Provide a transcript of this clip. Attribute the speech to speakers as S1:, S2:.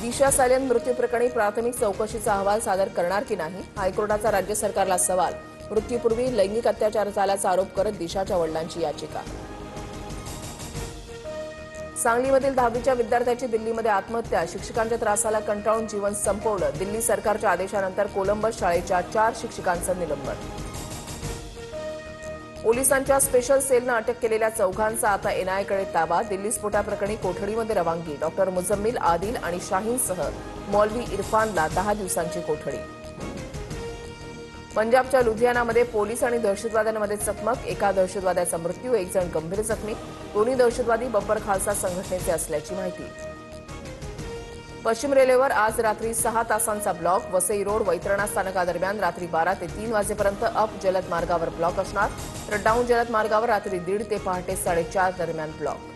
S1: दिशा silent मृत्यू प्रकरणी प्राथमिक चौकशीचा अहवाल सादर करणार की नाही हायकोर्टाचा राज्य सरकारला सवाल। मृत्यूपूर्वी लैंगिक अत्याचार झाल्याचा आरोप करत दिशाच्या वडिलांची याचिका। सांगलीमधील 10वीच्या विद्यार्थ्याची दिल्लीमध्ये आत्महत्या। शिक्षकांच्या त्रासाला कंटाळून जीवन संपवलं। दिल्ली सरकारच्या आदेशानंतर कोलंबस शाळेच्या 4 शिक्षकांचं निलंबन। पोलिसांच्या स्पेशल सेलनं अटक केलेल्या चौघांचा आता एनआयएकडे ताबा। दिल्ली स्फोटाप्रकरणी कोठडीमध्ये रवानगी। डॉक्टर मुझम्मिल, आदिल आणि शाहीनसह मौलवी इरफानला 10 दिवसांची कोठडी। पंजाबच्या लुधियानामध्ये पोलीस आणि दहशतवाद्यांमध्ये चकमक। एका दहशतवाद्याचा मृत्यू, 1 जण गंभीर जखमी। दोन्ही दहशतवादी बब्बर खालसा संघटनेचे असल्याची माहिती। पश्चिम रेल्वेवर आज रात्री 6 तासांचा ब्लॉक। वसई रोड वैतरणा स्थानकादरम्यान रात्री 12 ते 3 वाजेपर्यंत अप जलद मार्गावर ब्लॉक असणार, तर डाऊन जलद मार्गावर रात्री 1:30 ते पहाटे 4:30 दरम्यान ब्लॉक।